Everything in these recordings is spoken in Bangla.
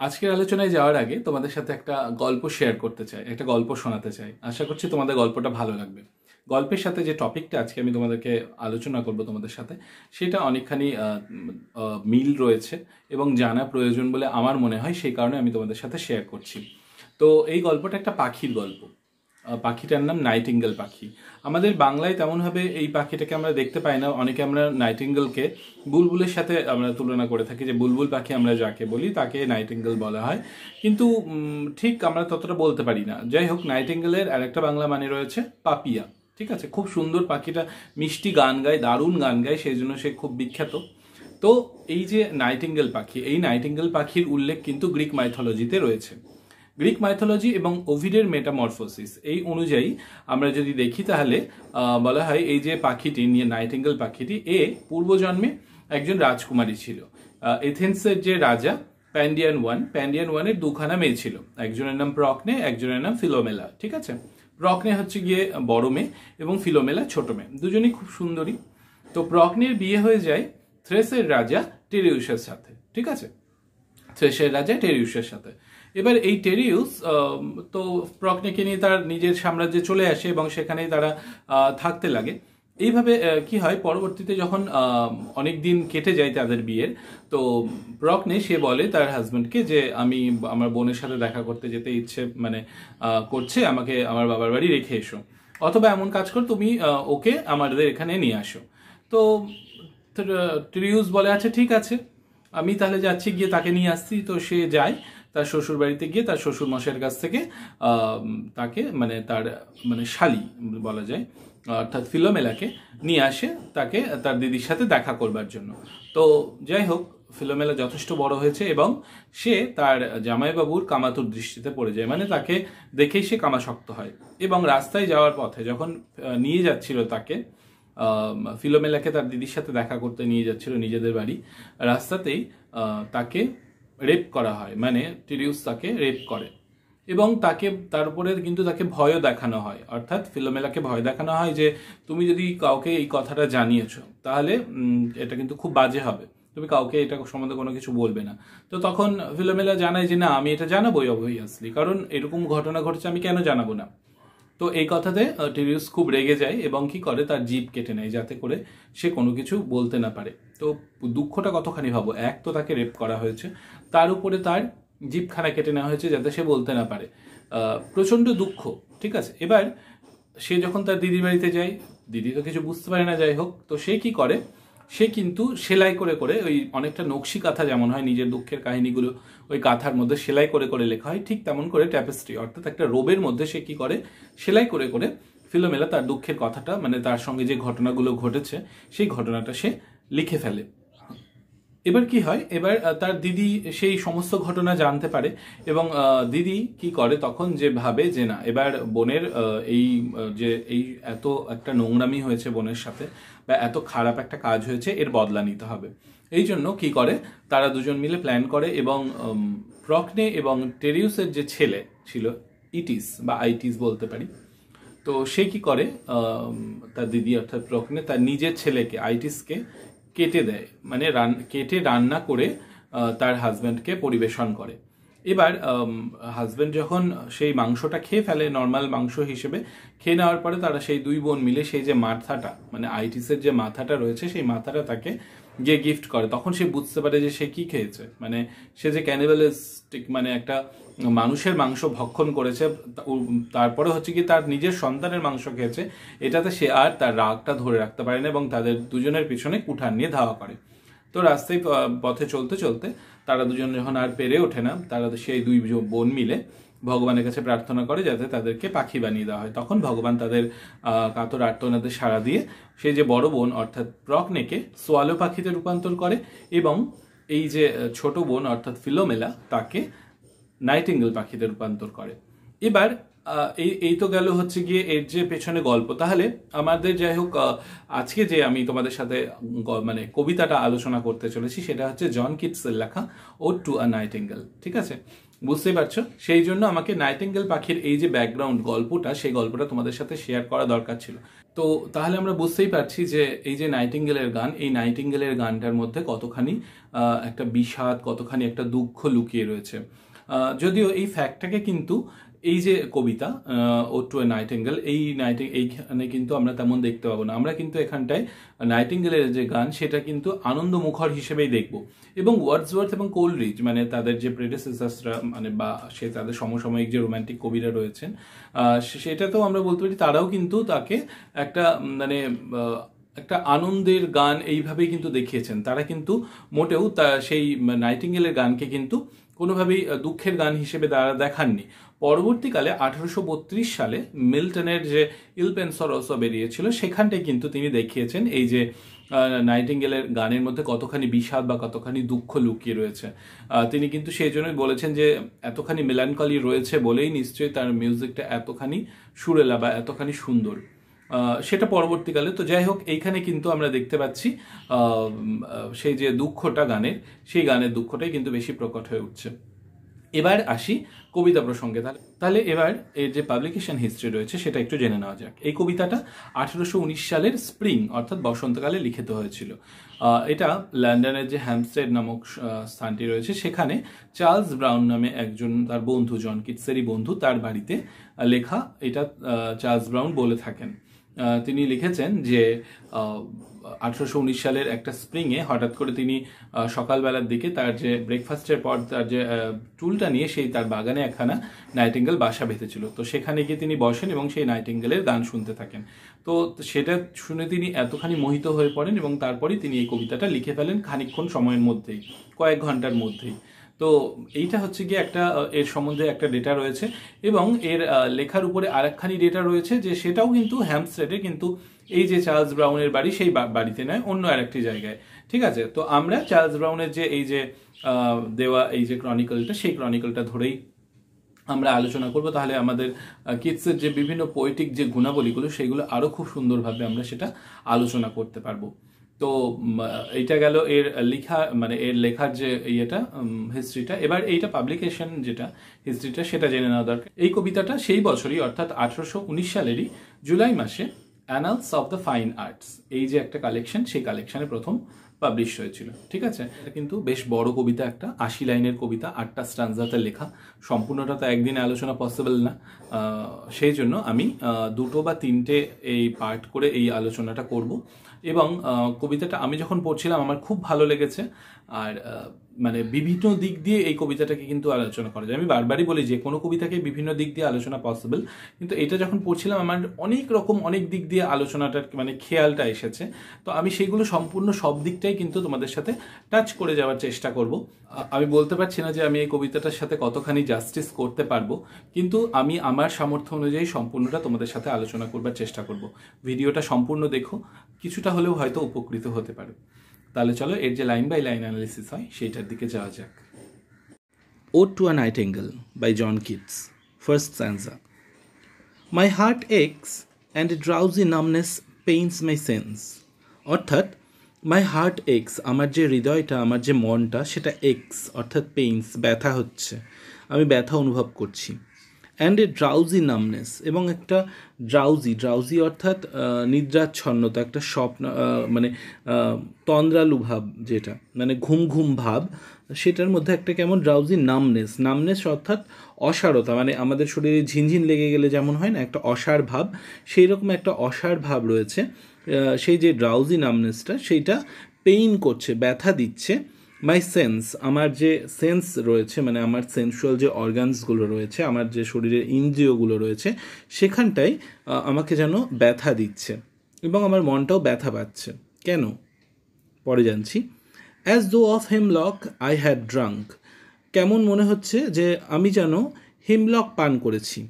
আজকের আলোচনায় যাওয়ার আগে তোমাদের সাথে একটা গল্প শেয়ার করতে চাই, একটা গল্প শোনাতে চাই। আশা করছি তোমাদের গল্পটা ভালো লাগবে। গল্পের সাথে যে টপিকটা আজকে আমি তোমাদেরকে আলোচনা করব তোমাদের সাথে, সেটা অনেকখানি মিল রয়েছে এবং জানা প্রয়োজন বলে আমার মনে হয়, সেই কারণে আমি তোমাদের সাথে শেয়ার করছি। তো এই গল্পটা একটা পাখির গল্প। পাখিটার নাম নাইটিঙ্গেল পাখি। আমাদের বাংলায় তেমনভাবে এই পাখিটাকে আমরা দেখতে পাই না। অনেকে আমরা নাইটিঙ্গেলকে বুলবুলের সাথে আমরা তুলনা করে থাকি, যে বুলবুল পাখি আমরা যাকে বলি তাকে নাইটিঙ্গেল বলা হয়, কিন্তু ঠিক আমরা ততটা বলতে পারি না। যাই হোক, নাইটিঙ্গেলের আরেকটা বাংলা মানে রয়েছে পাপিয়া। ঠিক আছে, খুব সুন্দর পাখিটা, মিষ্টি গান গায়, দারুণ গান গায়, সেই জন্য সে খুব বিখ্যাত। তো এই যে নাইটিঙ্গেল পাখি, এই নাইটিঙ্গেল পাখির উল্লেখ কিন্তু গ্রিক মাইথোলজিতে রয়েছে। গ্রিক মাইথোলজি এবং ওভিডের মেটামরফোসিস এই অনুযায়ী আমরা যদি দেখি, তাহলে বলা হয় এই যে পাখিটি, নিয়ে নাইটিঙ্গেল পাখিটি, পূর্বজন্মে একজন রাজকুমারী ছিল। এথেন্সের যে রাজা প্যান্ডিয়ান ওয়ানের দুখানা মেয়ে ছিল। একজনের নাম প্রকনে, একজনের নাম ফিলোমেলা। ঠিক আছে, প্রকনে হচ্ছে গিয়ে বড় মেয়ে এবং ফিলোমেলা ছোট মেয়ে, দুজনেই খুব সুন্দরী। তো প্রকনের বিয়ে হয়ে যায় থ্রেসের রাজা টেরিউসের সাথে। ঠিক আছে, থ্রেসের রাজা টেরিউসের সাথে। এবার এই টেরিউস তো প্রকনেকে নিয়ে তার নিজের সাম্রাজ্যে চলে আসে এবং সেখানেই তারা থাকতে লাগে। এইভাবে কি হয়, পরবর্তীতে যখন অনেক দিন কেটে যায় তাদের বিয়ের, তো প্রকনে সে বলে তার হাজব্যান্ডকে যে আমি আমার বোনের সাথে দেখা করতে যেতে ইচ্ছে করছে, আমাকে আমার বাবার বাড়ি রেখে এসো, অথবা এমন কাজ কর তুমি ওকে আমাদের এখানে নিয়ে আসো। তো টেরিউস বলে আচ্ছা ঠিক আছে, আমি তাহলে যাচ্ছি, গিয়ে তাকে নিয়ে আসছি। তো সে যায় তার শ্বশুর বাড়িতে, গিয়ে তার শ্বশুর মশাইয়ের কাছ থেকে তাকে তার শালি বলা যায়, অর্থাৎ ফিলোমেলাকে নিয়ে আসে, তাকে তার দিদির সাথে দেখা করবার জন্য। তো যাই হোক, ফিলোমেলা যথেষ্ট বড় হয়েছে এবং সে তার জামাইবাবুর কামাতুর দৃষ্টিতে পড়ে যায়, তাকে দেখেই সে কামাসক্ত হয়। এবং রাস্তায় যাওয়ার পথে যখন নিয়ে যাচ্ছিল তাকে, ফিলোমেলাকে তার দিদির সাথে দেখা করতে নিয়ে যাচ্ছিল নিজেদের বাড়ি, রাস্তাতেই তাকে রেপ করা হয়, টিরিউস তাকে রেপ করে এবং তার উপরে কিন্তু তাকে ভয়ও দেখানো হয়। অর্থাৎ ফিলোমেলাকে ভয় দেখানো হয় যে তুমি যদি কাউকে এই কথাটা জানিয়েছো, তাহলে এটা কিন্তু খুব বাজে হবে, তুমি কাউকে এটা সম্বন্ধে কোনো কিছু বলবে না। তো তখন ফিলোমেলা জানায় যে না, আমি এটা জানাবোই অবভিয়াসলি, কারণ এরকম ঘটনা ঘটেছে, আমি কেন জানাবো না। তো এই কথাতে টিরিউস খুব রেগে যায় এবং কি করে, তার জিভ কেটে নেয়, যাতে করে সে কোনো কিছু বলতে না পারে। তো দুঃখটা কতখানি ভাবো, এক তো তাকে রেপ করা হয়েছে, তার উপরে তার জিভখানা কেটে নেওয়া হয়েছে যাতে সে বলতে না পারে। প্রচন্ড দুঃখ। ঠিক আছে, এবার সে যখন তার দিদির বাড়িতে যায়, দিদি তো কিছু বুঝতে পারে না। যাই হোক, তো সে কি করে, সে কিন্তু সেলাই করে করে, ওই অনেকটা নকশি কাঁথা যেমন হয়, নিজের দুঃখের কাহিনীগুলো ওই কাঁথার মধ্যে সেলাই করে করে লেখা হয়, ঠিক তেমন করে ট্যাপেস্ট্রি অর্থাৎ একটা রোবের মধ্যে সে কি করে, সেলাই করে করে ফিলোমেলা তার দুঃখের কথাটা, তার সঙ্গে যে ঘটনাগুলো ঘটেছে সেই ঘটনাটা সে লিখে ফেলে। এবার কি হয়, এবার তার দিদি সেই সমস্ত ঘটনা জানতে পারে এবং দিদি কি করে তখন, যে ভাবে যে না, এবার বোনের এই এত একটা নোংরামি হয়েছে বোনের সাথে, বা এত খারাপ একটা কাজ হয়েছে, এর বদলা নিতে হবে। এই জন্য কি করে, তারা দুজন মিলে প্ল্যান করে এবং প্রকনে এবং টেরিউসের যে ছেলে ছিল, ইটিস বা আইটিস বলতে পারি, তো সে কি করে, তার দিদি অর্থাৎ প্রকনে তার নিজের ছেলেকে আইটিসকে কেটে দেয়, কেটে রান্না করে তার হাজব্যান্ডকে পরিবেশন করে। এবার হাজব্যান্ড যখন সেই মাংসটা খেয়ে ফেলে, নর্মাল মাংস হিসেবে খেয়ে নেওয়ার পরে, তারা সেই দুই বোন মিলে সেই যে মাথাটা, আইটিসের যে মাথাটা রয়েছে, সেই মাথাটা তাকে গিয়ে গিফট করে। তখন সে বুঝতে পারে যে সে কি খেয়েছে, সে যে ক্যানিবালিস্টিক, একটা মানুষের মাংস ভক্ষণ করেছে, তারপরে হচ্ছে কি তার নিজের সন্তানের মাংস খেয়েছে। এটাতে সে আর তার রাগটা ধরে রাখতে পারে না এবং তাদের দুজনের পিছনে কুঠার নিয়ে ধাওয়া করে। তো রাস্তায় পথে চলতে চলতে তারা দুজন যখন আর পেরে ওঠে না, তারা সেই দুই বোন মিলে ভগবানের কাছে প্রার্থনা করে যাতে তাদেরকে পাখি বানিয়ে দেওয়া হয়। তখন ভগবান তাদের কাতর আর্তনাদে সাড়া দিয়ে সেই যে বড় বোন অর্থাৎ প্রকনেকে সোয়ালো পাখিতে রূপান্তর করে এবং এই যে ছোট বোন অর্থাৎ ফিলোমেলা তাকে নাইটিঙ্গেল পাখিতে রূপান্তর করে। এবার এই তো গেল হচ্ছে গিয়ে এর যে পেছনে গল্প। তাহলে আমাদের যাই হোক, আজকে যে আমি তোমাদের সাথে কবিতাটা আলোচনা করতে চলেছি, সেটা হচ্ছে জন কিটসের লেখা ওড টু আ নাইটিঙ্গেল। ঠিক আছে, বুঝতেই পারছো, সেই জন্য আমাকে নাইটিঙ্গেল পাখির এই যে ব্যাকগ্রাউন্ড গল্পটা, সেই গল্পটা তোমাদের সাথে শেয়ার করা দরকার ছিল। তো তাহলে আমরা বুঝতেই পারছি যে এই যে নাইটিঙ্গেলের গান, এই নাইটিঙ্গেলের গানটার মধ্যে কতখানি একটা বিষাদ, কতখানি একটা দুঃখ লুকিয়ে রয়েছে। যদিও এই ফ্যাক্টটাকে কিন্তু এই যে কবিতা ওড টু এ নাইটিঙ্গেল, এইখানে কিন্তু আমরা তেমন দেখতে পাবো না। আমরা কিন্তু এখানটায় নাইটিঙ্গেলের যে গান সেটা কিন্তু আনন্দমুখর হিসেবেই দেখব। এবং ওয়ার্ডসওয়ার্থ এবং কোলরিজ, মানে তাদের যে প্রেডেসেসরসরা, মানে বা সে তাদের সমসাময়িক যে রোমান্টিক কবিরা রয়েছেন, সেটাতেও আমরা বলতে পারি তারাও কিন্তু তাকে একটা মানে একটা আনন্দের গান এইভাবেই কিন্তু দেখিয়েছেন। তারা কিন্তু মোটেও সেই নাইটিঙ্গেলের গানকে কিন্তু কোনোভাবেই দুঃখের গান হিসেবে তারা দেখাননি। পরবর্তীকালে 1832 সালে মিল্টনের যে ইল পেনসরোসো বেরিয়েছিল, সেখানটায় কিন্তু তিনি দেখিয়েছেন এই যে নাইটিঙ্গেলের গানের মধ্যে কতখানি বিষাদ বা কতখানি দুঃখ লুকিয়ে রয়েছে। তিনি কিন্তু সেই জন্যই বলেছেন যে এতখানি মেলানকলি রয়েছে বলেই নিশ্চয়ই তার মিউজিকটা এতখানি সুরেলা বা এতখানি সুন্দর। সেটা পরবর্তীকালে, তো যাই হোক, এইখানে কিন্তু আমরা দেখতে পাচ্ছি সেই যে দুঃখটা গানের, সেই গানের দুঃখটাই কিন্তু বেশি প্রকট হয়ে উঠছে। এবার আসি কবিতা প্রসঙ্গে। তাহলে এবার এর যে পাবলিকেশন হিস্ট্রি রয়েছে সেটা একটু জেনে নেওয়া যাক। এই কবিতাটা 1819 সালের স্প্রিং অর্থাৎ বসন্তকালে লিখিত হয়েছিল। এটা লন্ডনের যে হ্যামস্টেড নামক স্থানটি রয়েছে, সেখানে চার্লস ব্রাউন নামে একজন, তার বন্ধু, জন কিটসেরই বন্ধু, তার বাড়িতে লেখা। এটা চার্লস ব্রাউন বলে থাকেন। তিনি লিখেছেন যে 1819 সালের একটা স্প্রিংয়ে হঠাৎ করে তিনি সকালবেলার দিকে তার যে ব্রেকফাস্টের পর তার যে টুলটা নিয়ে সেই তার বাগানে একখানা নাইটিঙ্গেল বাসা বেঁধেছিল। তো সেখানে গিয়ে তিনি বসেন এবং সেই নাইটিঙ্গেলের গান শুনতে থাকেন। তো সেটা শুনে তিনি এতখানি মোহিত হয়ে পড়েন এবং তারপরেই তিনি এই কবিতাটা লিখে ফেলেন খানিকক্ষণ সময়ের মধ্যেই, কয়েক ঘন্টার মধ্যেই। তো এইটা হচ্ছে গিয়ে একটা, এর সম্বন্ধে একটা ডেটা রয়েছে। এবং এর লেখার উপরে আরেকখানি ডেটা রয়েছে যে সেটাও কিন্তু হ্যামস্টেডে, কিন্তু এই যে চার্লস ব্রাউনের বাড়ি সেই বাড়িতে নয়, অন্য আরেকটি জায়গায়। ঠিক আছে, তো আমরা চার্লস ব্রাউনের যে এই যে দেওয়া এই যে ক্রনিকলটা, সেই ক্রনিকলটা ধরেই আমরা আলোচনা করব। তাহলে আমাদের কিটসের যে বিভিন্ন পোয়েটিক যে গুণাবলীগুলো, সেগুলো আরো খুব সুন্দরভাবে আমরা সেটা আলোচনা করতে পারবো। তো এইটা গেল এর লেখা, মানে এর লেখার যে ইয়েটা, হিস্ট্রিটা। এবার এইটা পাবলিকেশন যেটা হিস্ট্রিটা, সেটা জেনে নেওয়া দরকার। এই কবিতাটা সেই বছরই অর্থাৎ 1819 সালেরই জুলাই মাসে annals of the fine arts, এই যে একটা কালেকশন, সেই কালেকশনে প্রথম পাবলিশ হয়েছিল। ঠিক আছে, এটা কিন্তু বেশ বড় কবিতা, একটা 80 লাইনের কবিতা, 8টা স্ট্যানজাতে লেখা। সম্পূর্ণটা তো একদিনে আলোচনা পসিবল না, সেই জন্য আমি 2টো বা 3টে এই পার্ট করে এই আলোচনাটা করব। এবং কবিতাটা আমি যখন পড়ছিলাম আমার খুব ভালো লেগেছে। আর মানে বিভিন্ন দিক দিয়ে এই কবিতাটাকে কিন্তু আলোচনা করা যায়। আমি বারবারই বলি যে কোনো কবিতাকে বিভিন্ন দিক দিয়ে আলোচনা পসিবল, কিন্তু এটা যখন পড়ছিলাম আমার অনেক দিক দিয়ে আলোচনাটার মানে খেয়ালটা এসেছে। তো আমি সেইগুলো সম্পূর্ণ সব দিকটাই কিন্তু তোমাদের সাথে টাচ করে যাওয়ার চেষ্টা করব। আমি বলতে পারছি না যে আমি এই কবিতাটার সাথে কতখানি জাস্টিস করতে পারবো, কিন্তু আমি আমার সামর্থ্য অনুযায়ী সম্পূর্ণটা তোমাদের সাথে আলোচনা করবার চেষ্টা করব। ভিডিওটা সম্পূর্ণ দেখো, কিছুটা হলেও হয়তো উপকৃত হতে পারো। তাহলে চলো এর যে লাইন বাই লাইন অ্যানালিসিস হয় সেইটার দিকে যাওয়া যাক। Ode to a Nightingale by John Keats. First stanza. My heart aches and a drowsy numbness pains my sense. অর্থাৎ মাই হার্ট এক্স, আমার যে হৃদয়টা, আমার যে মনটা, সেটা এক্স অর্থাৎ পেইনস, ব্যথা হচ্ছে, আমি ব্যথা অনুভব করছি। অ্যান্ড এ ড্রাউজি নামনেস, এবং একটা ড্রাউজি অর্থাৎ নিদ্রাচ্ছন্নতা, একটা স্বপ্ন, মানে তন্দ্রালু ভাব, যেটা মানে ঘুম ঘুম ভাব, সেটার মধ্যে একটা কেমন ড্রাউজি নামনেস অর্থাৎ অসারতা, মানে আমাদের শরীরে ঝিনঝিন লেগে গেলে যেমন হয় না একটা অসার ভাব, সেই রকম একটা অসার ভাব রয়েছে। সেই যে ড্রাউজি নামনেসটা, সেইটা পেইন করছে, ব্যথা দিচ্ছে। মাই সেন্স, আমার যে সেন্স রয়েছে, মানে আমার সেন্সুয়াল যে অর্গানসগুলো রয়েছে, আমার যে শরীরের ইন্দ্রিয়গুলো রয়েছে, সেখানটায় আমাকে যেন ব্যথা দিচ্ছে এবং আমার মনটাও ব্যথা পাচ্ছে। কেন? পরে জানছি। As though of hemlock I had drunk, কেমন মনে হচ্ছে যে আমি যেন হেমলক পান করেছি।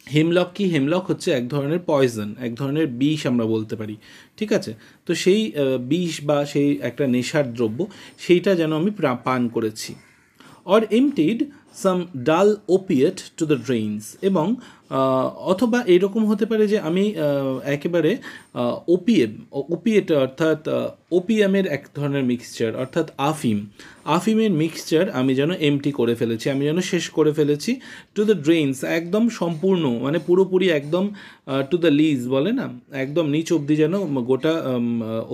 হেমলক কি? হেমলক হচ্ছে এক ধরনের পয়জন, এক ধরনের বিষ আমরা বলতে পারি। ঠিক আছে, তো সেই বিষ বা সেই একটা নেশার দ্রব্য, সেইটা যেন আমি পান করেছি। অর এমটিড সাম ডাল ওপিয়েট টু দ্য ড্রেইনস, এবং অথবা এরকম হতে পারে যে আমি একেবারে ওপিয়েট অর্থাৎ ওপিয়ামের এক ধরনের মিক্সচার অর্থাৎ আফিমের মিক্সচার আমি যেন এমটি করে ফেলেছি, আমি যেন শেষ করে ফেলেছি, টু দ্য ড্রেইনস একদম সম্পূর্ণ মানে পুরোপুরি একদম, টু দ্য লিজ বলে না, একদম নিচ অবধি যেন গোটা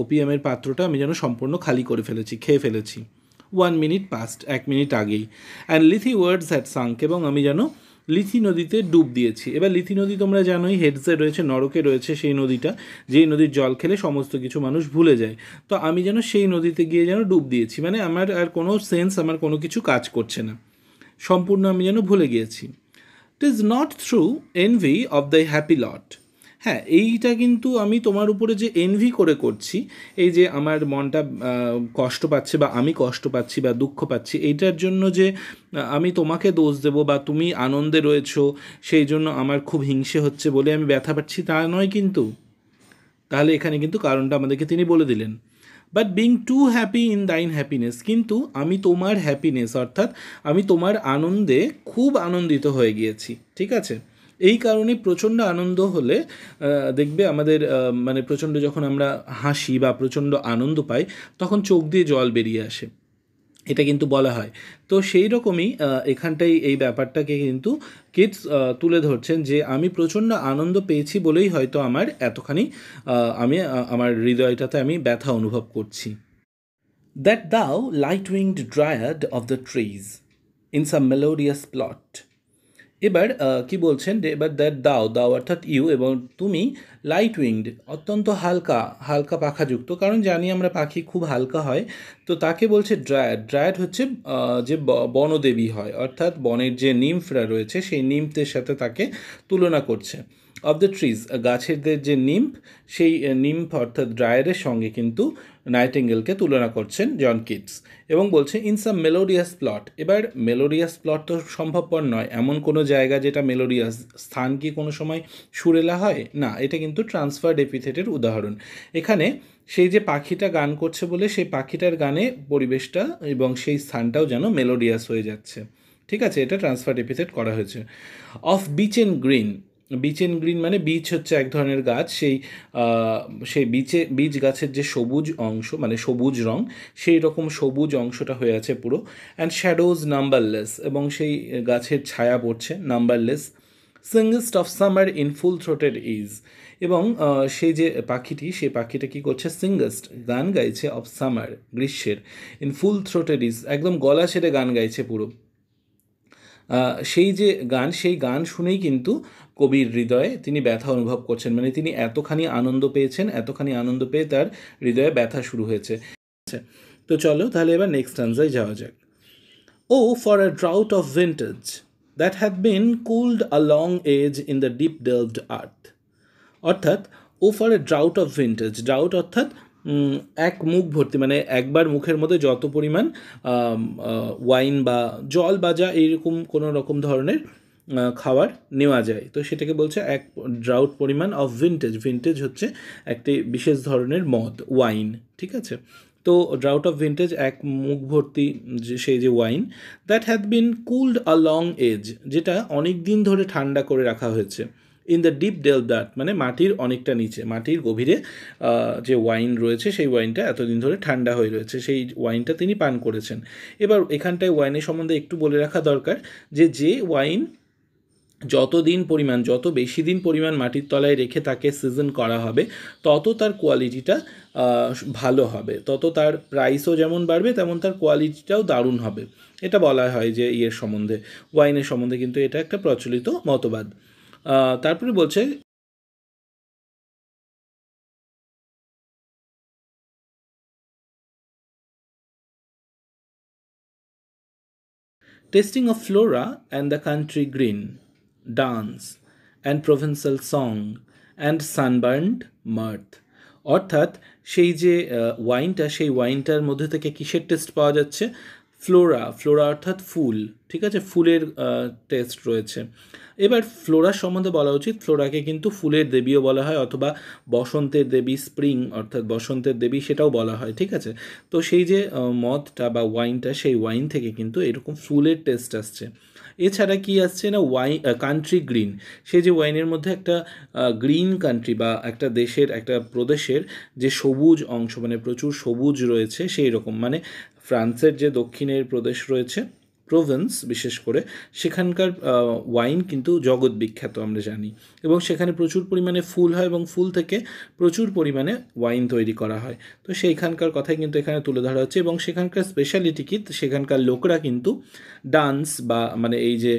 ওপিয়ামের পাত্রটা আমি যেন সম্পূর্ণ খালি করে ফেলেছি, খেয়ে ফেলেছি। 1 মিনিট পাস্ট, 1 মিনিট আগেই। অ্যান্ড লিথি ওয়ার্ডস হ্যাড সাঙ্ক, এবং আমি যেন লিথি নদীতে ডুব দিয়েছি। এবার লিথি নদী তোমরা জানোই হেডসে রয়েছে, নরকে রয়েছে সেই নদীটা, যেই নদীর জল খেলে সমস্ত কিছু মানুষ ভুলে যায়। তো আমি যেন সেই নদীতে গিয়ে যেন ডুব দিয়েছি, মানে আমার আর কোনো সেন্স, আমার কোনো কিছু কাজ করছে না, সম্পূর্ণ আমি যেন ভুলে গিয়েছি। It is not through envy of the happy lot. হ্যাঁ, এইটা কিন্তু আমি তোমার উপরে যে এনভি করে করছি, এই যে আমার মনটা কষ্ট পাচ্ছে বা আমি কষ্ট পাচ্ছি বা দুঃখ পাচ্ছি, এইটার জন্য যে আমি তোমাকে দোষ দেবো বা তুমি আনন্দে রয়েছো সেই জন্য আমার খুব হিংসে হচ্ছে বলে আমি ব্যথা পাচ্ছি তা নয় কিন্তু। তাহলে এখানে কিন্তু কারণটা আমাদেরকে তিনি বলে দিলেন। But being two happy in thine happiness, কিন্তু আমি তোমার হ্যাপিনেস অর্থাৎ আমি তোমার আনন্দে খুব আনন্দিত হয়ে গিয়েছি, ঠিক আছে। এই কারণে প্রচণ্ড আনন্দ হলে দেখবে আমাদের মানে প্রচণ্ড যখন আমরা হাসি বা প্রচণ্ড আনন্দ পাই তখন চোখ দিয়ে জল বেরিয়ে আসে, এটা কিন্তু বলা হয়। তো সেই রকমই এখানটাই এই ব্যাপারটাকে কিন্তু কিডস তুলে ধরছেন যে আমি প্রচণ্ড আনন্দ পেয়েছি বলেই হয়তো আমার এতখানি আমি আমার হৃদয়টাতে আমি ব্যথা অনুভব করছি। That thou light winged dryad of the trees in some melodious plot. এবার কি বলছেন, এবার দ্যাট দাও অর্থাৎ ইউ এবং তুমি, লাইট উইংড অত্যন্ত হালকা পাখাযুক্ত, কারণ জানি আমরা পাখি খুব হালকা হয়, তো তাকে বলছে ড্রায়াড হচ্ছে যে বনদেবী হয়, অর্থাৎ বনের যে নিম্ফরা রয়েছে সেই নিম্ফদের সাথে তাকে তুলনা করছে। অফ দ্য ট্রিজ গাছেদের যে নিম্ফ, সেই নিম্ফ অর্থাৎ ড্রায়ারের সঙ্গে কিন্তু নাইটিঙ্গেলকে তুলনা করছেন জন কিটস, এবং বলছে ইন সাম মেলোডিয়াস প্লট। এবার মেলোডিয়াস প্লট তো সম্ভবপর নয়, এমন কোনো জায়গা যেটা মেলোডিয়াস, স্থান কি কোনো সময় সুরেলা হয় না, এটা কিন্তু ট্রান্সফার্ড এপিথেটের উদাহরণ। এখানে সেই যে পাখিটা গান করছে বলে সেই পাখিটার গানে পরিবেশটা এবং সেই স্থানটাও যেন মেলোডিয়াস হয়ে যাচ্ছে, ঠিক আছে, এটা ট্রান্সফার্ড এপিথেট করা হয়েছে। Of beech and green, beech and green মানে বিচ হচ্ছে এক ধরনের গাছ, সেই বীজ গাছের যে সবুজ অংশ মানে সবুজ রং, সেই রকম সবুজ অংশটা হয়ে আছে পুরো। অ্যান্ড শ্যাডোজ নাম্বারলেস, এবং সেই গাছের ছায়া পড়ছে numberless. Singest of summer in full throated ease, এবং সেই যে পাখিটি, সেই পাখিটা কী করছে, সিঙ্গেস্ট গান গাইছে, অফ সামার গ্রীষ্মের, ইন ফুল থ্রোটেড ইজ একদম গলা ছেড়ে গান গাইছে পুরো। সেই যে গান, সেই গান শুনেই কিন্তু কবির হৃদয়ে তিনি ব্যথা অনুভব করছেন, মানে তিনি এতখানি আনন্দ পেয়েছেন, এতখানি আনন্দ পেয়ে তার হৃদয়ে ব্যথা শুরু হয়েছে। তো চলো তাহলে এবার নেক্সট স্ট্যান্জায় যাওয়া যাক। O for a draught of vintage that had been cooled a long age in the deep delved earth. অর্থাৎ O for a draught of vintage, draught অর্থাৎ এক মুখ ভর্তি, মানে একবার মুখের মধ্যে যত পরিমাণ ওয়াইন বা জল বাজা এইরকম কোনো রকম ধরনের খাবার নেওয়া যায়, তো সেটাকে বলছে এক ড্রাউট পরিমাণ অফ ভিন্টেজ। ভিন্টেজ হচ্ছে একটি বিশেষ ধরনের মদ, ওয়াইন, ঠিক আছে। তো ড্রাউট অফ ভিন্টেজ এক মুখ ভর্তি যে সেই যে wine, that had been cooled a long age, যেটা অনেক দিন ধরে ঠান্ডা করে রাখা হয়েছে। ইন দ্য ডিপ ডেলভড আর্থ মানে মাটির অনেকটা নিচে, মাটির গভীরে যে ওয়াইন রয়েছে সেই ওয়াইনটা এতদিন ধরে ঠান্ডা হয়ে রয়েছে, সেই ওয়াইনটা তিনি পান করেছেন। এবার এখানটায় ওয়াইনের সম্বন্ধে একটু বলে রাখা দরকার যে ওয়াইন যত বেশি দিন পরিমাণ মাটির তলায় রেখে তাকে সিজন করা হবে, তত তার কোয়ালিটিটা ভালো হবে, তত তার প্রাইসও যেমন বাড়বে তেমন তার কোয়ালিটিটাও দারুণ হবে। এটা বলা হয় যে সম্বন্ধে, ওয়াইনের সম্বন্ধে কিন্তু এটা একটা প্রচলিত মতবাদ। তারপরে বলছে tasting of Flora and the country green, dance and Provencal song and sunburned mirth. অর্থাৎ সেই যে ওয়াইনটা, সেই ওয়াইনটার মধ্যে থেকে কিসের টেস্ট পাওয়া যাচ্ছে, ফ্লোরা, ফ্লোরা অর্থাৎ ফুল, ঠিক আছে, ফুলের টেস্ট রয়েছে। এবার ফ্লোরার সম্বন্ধে বলা উচিত, ফ্লোরাকে কিন্তু ফুলের দেবীও বলা হয়, অথবা বসন্তের দেবী, স্প্রিং অর্থাৎ বসন্তের দেবী, সেটাও বলা হয়, ঠিক আছে। তো সেই যে মদটা বা ওয়াইনটা, সেই ওয়াইন থেকে কিন্তু এরকম ফুলের টেস্ট আসছে। এছাড়া কি আসছে না, কান্ট্রি গ্রিন, সেই যে ওয়াইনের মধ্যে একটা গ্রিন কান্ট্রি বা একটা দেশের, একটা প্রদেশের যে সবুজ অংশ, মানে প্রচুর সবুজ রয়েছে সেই রকম, মানে ফ্রান্সের যে দক্ষিণের প্রদেশ রয়েছে, প্রোভেন্স বিশেষ করে, সেখানকার ওয়াইন কিন্তু জগৎ বিখ্যাত আমরা জানি, এবং সেখানে প্রচুর পরিমাণে ফুল হয় এবং ফুল থেকে প্রচুর পরিমাণে ওয়াইন তৈরি করা হয়। তো সেইখানকার কথাই কিন্তু এখানে তুলে ধরা হচ্ছে, এবং সেখানকার স্পেশালিটি কি, সেখানকার লোকরা কিন্তু ডান্স বা মানে এই যে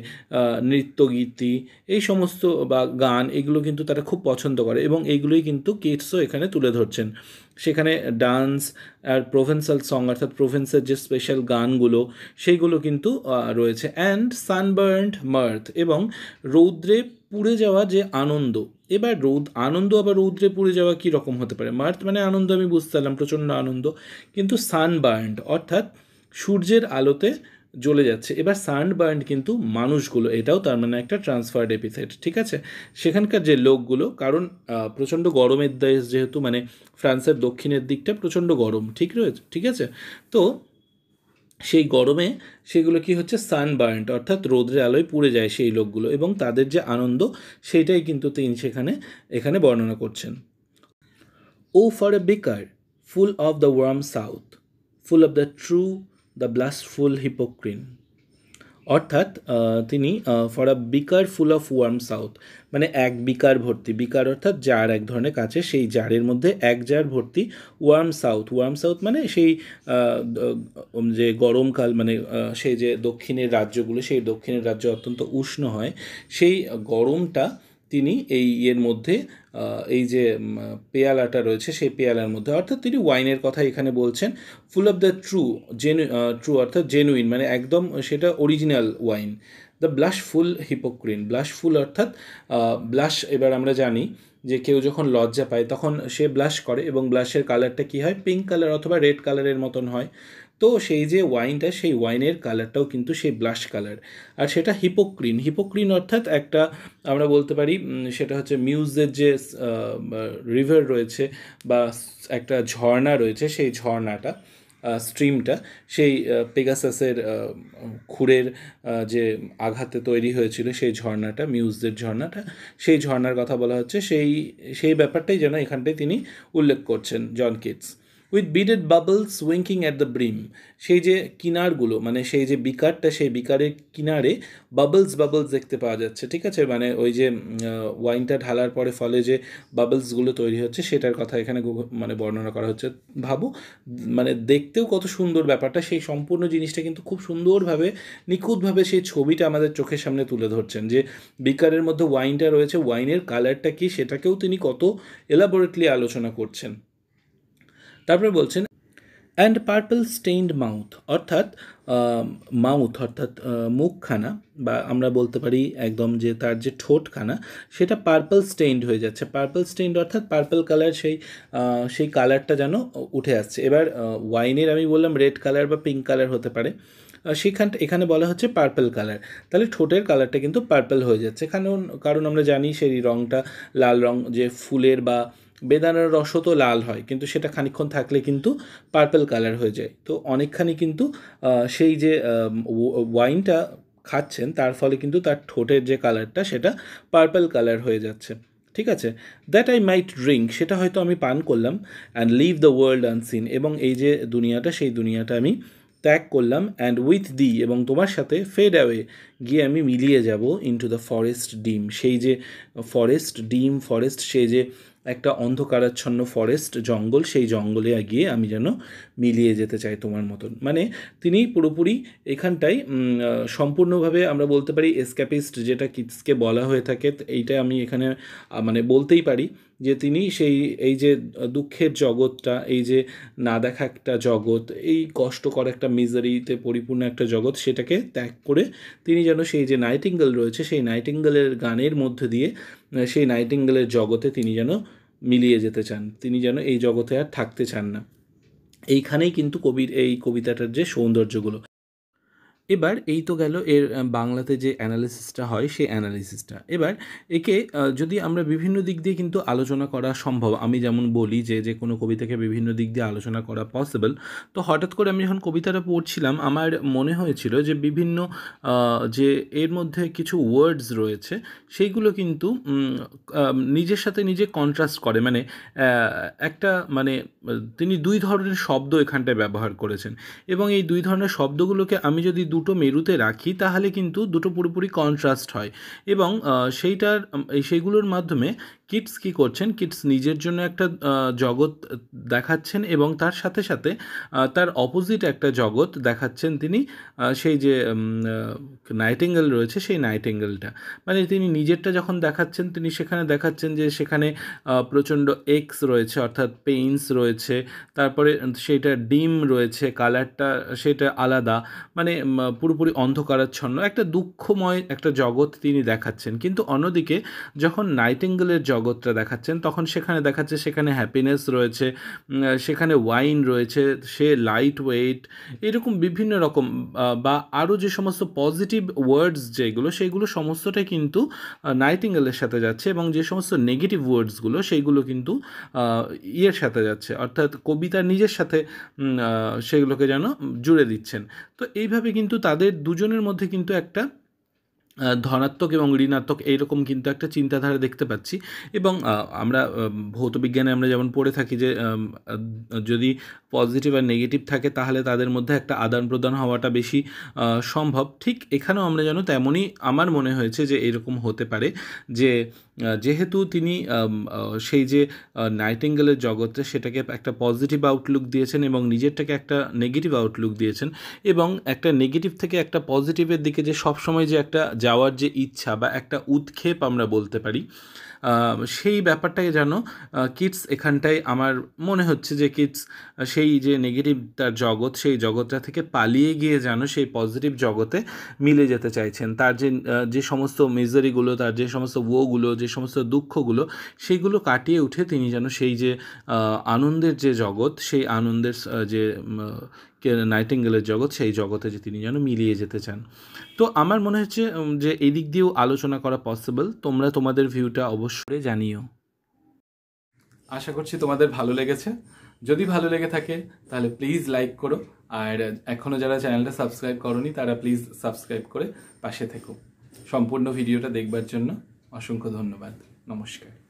নৃত্যগীতি, এই সমস্ত বা গান, এগুলো কিন্তু তারা খুব পছন্দ করে, এবং এইগুলোই কিন্তু কিটসও এখানে তুলে ধরছেন। সেখানে ডান্স আর প্রোভেন্সাল সং, অর্থাৎ প্রোভেন্সের যে স্পেশাল গানগুলো, সেইগুলো কিন্তু রয়েছে। অ্যান্ড সানবার্ন্ট মার্থ, এবং রৌদ্রে পুড়ে যাওয়া যে আনন্দ। এবার আনন্দ আবার রৌদ্রে পুড়ে যাওয়া কী রকম হতে পারে? মার্থ মানে আনন্দ, আমি বুঝতে পারলাম, প্রচণ্ড আনন্দ, কিন্তু সানবার্ন্ট অর্থাৎ সূর্যের আলোতে জ্বলে যাচ্ছে। এবার সানবার্ন্ট কিন্তু মানুষগুলো, এটাও তার মানে একটা ট্রান্সফার্ড এপিথেট, ঠিক আছে। সেখানকার যে লোকগুলো, কারণ প্রচণ্ড গরমের দেশ যেহেতু, মানে ফ্রান্সের দক্ষিণের দিকটা প্রচণ্ড গরম, ঠিক রয়েছে, ঠিক আছে। তো সেই গরমে সেগুলো কি হচ্ছে, সানবার্ন্ট অর্থাৎ রৌদ্রের আলোয় পুড়ে যায় সেই লোকগুলো, এবং তাদের যে আনন্দ, সেইটাই কিন্তু তিনি এখানে বর্ণনা করছেন। ও for a beaker full of the warm south, full of the true, the blushful Hippocrene. অর্থাৎ তিনি for a beaker full of warm south, মানে এক বিকার ভর্তি, বিকার অর্থাৎ জার, এক ধরনের কাছে, সেই জারের মধ্যে এক জার ভর্তি ওয়ার্ম সাউথ। ওয়ার্ম সাউথ মানে সেই যে গরমকাল, মানে সেই যে দক্ষিণের রাজ্যগুলো, সেই দক্ষিণের রাজ্য অত্যন্ত উষ্ণ হয়, সেই গরমটা তিনি এই এর মধ্যে, এই যে পেয়ালাটা রয়েছে সেই পেয়ালার মধ্যে, অর্থাৎ তিনি ওয়াইনের কথা এখানে বলছেন। ফুল অফ দ্য ট্রু অর্থাৎ জেনুইন, মানে একদম সেটা অরিজিনাল ওয়াইন। দ্য ব্লাশফুল হিপোক্রিন, ব্লাশফুল অর্থাৎ ব্লাশ, এবার আমরা জানি যে কেউ যখন লজ্জা পায় তখন সে ব্লাশ করে, এবং ব্লাশের কালারটা কী হয়, পিঙ্ক কালার অথবা রেড কালারের মতন হয়। তো সেই যে ওয়াইনটা, সেই ওয়াইনের কালারটাও কিন্তু সেই ব্লাশ কালার, আর সেটা হিপোক্রিন। হিপোক্রিন অর্থাৎ একটা, আমরা বলতে পারি সেটা হচ্ছে মিউজের যে রিভার রয়েছে বা একটা ঝর্ণা রয়েছে, সেই ঝর্ণাটা, স্ট্রিমটা, সেই পেগাসাসের খুরের যে আঘাতে তৈরি হয়েছিল সেই ঝর্ণাটা, মিউজের ঝর্ণাটা, সেই ঝর্ণার কথা বলা হচ্ছে। সেই ব্যাপারটাই যেন এখানটায় তিনি উল্লেখ করছেন, John Keats. With beaded bubbles winking at the brim, সেই যে কিনারগুলো, মানে সেই যে বিকারটা, সেই বিকারের কিনারে বাবলস দেখতে পাওয়া যাচ্ছে, ঠিক আছে, মানে ওই যে ওয়াইনটা ঢালার পরে ফলে যে বাবলসগুলো তৈরি হচ্ছে, সেটার কথা এখানে মানে বর্ণনা করা হচ্ছে। ভাবো, মানে দেখতেও কত সুন্দর ব্যাপারটা, সেই সম্পূর্ণ জিনিসটা কিন্তু খুব সুন্দরভাবে, নিখুঁতভাবে সেই ছবিটা আমাদের চোখের সামনে তুলে ধরছেন, যে বিকারের মধ্যে ওয়াইনটা রয়েছে, ওয়াইনের কালারটা কি, সেটাকেও তিনি কত এলাবোরেটলি আলোচনা করছেন। তারপরে বলছেন অ্যান্ড পার্পল স্টেইনড মাউথ, অর্থাৎ মুখখানা, বা আমরা বলতে পারি একদম যে তার যে ঠোঁটখানা, সেটা পার্পল স্টেইনড হয়ে যাচ্ছে। পার্পল স্টেইনড অর্থাৎ পার্পল কালার, সেই কালারটা যেন উঠে আসছে। এবার ওয়াইনের আমি বললাম রেড কালার বা পিঙ্ক কালার হতে পারে, এখানে বলা হচ্ছে পার্পল কালার, তাহলে ঠোঁটের কালারটা কিন্তু পার্পল হয়ে যাচ্ছে। কারণ আমরা জানি সেই রঙটা লাল রঙ, যে ফুলের বা বেদানার রসও তো লাল হয়, কিন্তু সেটা খানিকক্ষণ থাকলে কিন্তু পার্পল কালার হয়ে যায়। তো অনেকখানি কিন্তু সেই যে ওয়াইনটা খাচ্ছেন, তার ফলে কিন্তু তার ঠোঁটের যে কালারটা, সেটা পার্পল কালার হয়ে যাচ্ছে, ঠিক আছে। দ্যাট আই মাইট ড্রিঙ্ক, সেটা হয়তো আমি পান করলাম। And leave the world unseen, এবং এই যে দুনিয়াটা, সেই দুনিয়াটা আমি ত্যাগ করলাম। অ্যান্ড উইথ দি, এবং তোমার সাথে ফেড অ্যাওয়ে, গিয়ে আমি মিলিয়ে যাব ইনটু দ্য ফরেস্ট ডিম, সেই যে ফরেস্ট, সেই যে একটা অন্ধকারাচ্ছন্ন ফরেস্ট, জঙ্গল, সেই জঙ্গলে গিয়ে আমি যেন মিলিয়ে যেতে চাই তোমার মতন। মানে তিনি পুরোপুরি এখানটায় সম্পূর্ণভাবে আমরা বলতে পারি এসক্যাপিস্ট, যেটা কিটসকে বলা হয়ে থাকে, এইটা আমি এখানে মানে বলতেই পারি যে তিনি এই যে দুঃখের জগৎটা, এই যে না দেখা একটা জগৎ, এই কষ্টকর একটা মিজারিতে পরিপূর্ণ একটা জগৎ, সেটাকে ত্যাগ করে তিনি যেন সেই যে নাইটিঙ্গেল রয়েছে, সেই নাইটিঙ্গেলের গানের মধ্যে দিয়ে সেই নাইটিঙ্গেলের জগতে তিনি যেন মিলিয়ে যেতে চান, তিনি যেন এই জগতে আর থাকতে চান না। এইখানেই কিন্তু কবির এই কবিতাটার যে সৌন্দর্যগুলো, এবার এই তো গেল এর বাংলাতে যে অ্যানালিসিসটা হয় সেই অ্যানালিসিসটা। এবার একে যদি আমরা বিভিন্ন দিক দিয়ে কিন্তু আলোচনা করা সম্ভব, আমি যেমন বলি যে কোনো কবিতাকে বিভিন্ন দিক দিয়ে আলোচনা করা পসিবল। তো হঠাৎ করে আমি যখন কবিতাটা পড়ছিলাম আমার মনে হয়েছিল যে বিভিন্ন যে এর মধ্যে কিছু ওয়ার্ডস রয়েছে সেইগুলো কিন্তু নিজের সাথে নিজে কন্ট্রাস্ট করে, মানে একটা মানে তিনি দুই ধরনের শব্দ এখানটায় ব্যবহার করেছেন এবং এই দুই ধরনের শব্দগুলোকে আমি যদি দুটো মেরুতে রাখি তাহলে কিন্তু দুটো পুরোপুরি কন্ট্রাস্ট হয় এবং সেইগুলোর মাধ্যমে কিটস কী করছেন, কিটস নিজের জন্য একটা জগৎ দেখাচ্ছেন এবং তার সাথে সাথে তার অপোজিট একটা জগৎ দেখাচ্ছেন তিনি, সেই যে নাইটিঙ্গেল রয়েছে সেই নাইটিঙ্গেলটা, মানে তিনি নিজেরটা যখন দেখাচ্ছেন তিনি সেখানে দেখাচ্ছেন যে সেখানে প্রচণ্ড এক্স রয়েছে অর্থাৎ পেইন্স রয়েছে, তারপরে সেটা ডিম রয়েছে, কালারটা সেটা আলাদা, মানে পুরোপুরি অন্ধকারাচ্ছন্ন একটা দুঃখময় একটা জগৎ তিনি দেখাচ্ছেন। কিন্তু অন্যদিকে যখন নাইটিঙ্গেলের জগৎটা দেখাচ্ছেন তখন সেখানে দেখাচ্ছে সেখানে হ্যাপিনেস রয়েছে, সেখানে ওয়াইন রয়েছে, সে লাইট ওয়েট, এরকম বিভিন্ন রকম বা আরও যে সমস্ত পজিটিভ ওয়ার্ডস যেগুলো সেইগুলো সমস্তটাই কিন্তু নাইটিঙ্গেলের সাথে যাচ্ছে এবং যে সমস্ত নেগেটিভ ওয়ার্ডসগুলো সেইগুলো কিন্তু ইয়ের সাথে যাচ্ছে, অর্থাৎ কবিতার নিজের সাথে সেগুলোকে যেন জুড়ে দিচ্ছেন। তো এইভাবে কিন্তু তাদের দুজনের মধ্যে কিন্তু একটা ধনাত্মক এবং ঋণাত্মক এইরকম কিন্তু একটা চিন্তাধারা দেখতে পাচ্ছি। এবং আমরা ভৌতবিজ্ঞানে আমরা যেমন পড়ে থাকি যে যদি পজিটিভ আর নেগেটিভ থাকে তাহলে তাদের মধ্যে একটা আদান প্রদান হওয়াটা বেশি সম্ভব। ঠিক এখানেও আমরা যেন তেমনই আমার মনে হয়েছে যে এরকম হতে পারে যে যেহেতু তিনি সেই যে নাইটিঙ্গেলের জগৎটা সেটাকে একটা পজিটিভ আউটলুক দিয়েছেন এবং নিজেরটাকে একটা নেগেটিভ আউটলুক দিয়েছেন এবং একটা নেগেটিভ থেকে একটা পজিটিভের দিকে যে সবসময় যে একটা যাওয়ার যে ইচ্ছা বা একটা উৎক্ষেপ আমরা বলতে পারি, সেই ব্যাপারটাকে যেন কিটস এখানটায় আমার মনে হচ্ছে যে কিটস সেই যে নেগেটিভ তার জগৎ সেই জগৎটা থেকে পালিয়ে গিয়ে যেন সেই পজিটিভ জগতে মিলে যেতে চাইছেন। তার যে সমস্ত মিজারিগুলো, তার যে সমস্ত ওগুলো, যে সমস্ত দুঃখগুলো সেইগুলো কাটিয়ে উঠে তিনি যেন সেই যে আনন্দের যে জগৎ সেই আনন্দের যে নাইটিঙ্গেলের জগৎ সেই জগতে যে তিনি যেন মিলিয়ে যেতে চান। তো আমার মনে হচ্ছে যে এই দিক দিয়েও আলোচনা করা পসিবল। তোমরা তোমাদের ভিউটা অবশ্যই জানিও। আশা করছি তোমাদের ভালো লেগেছে। যদি ভালো লেগে থাকে তাহলে প্লিজ লাইক করো, আর এখনও যারা চ্যানেলটা সাবস্ক্রাইব করোনি তারা প্লিজ সাবস্ক্রাইব করে পাশে থেকো। সম্পূর্ণ ভিডিওটা দেখবার জন্য অসংখ্য ধন্যবাদ। নমস্কার।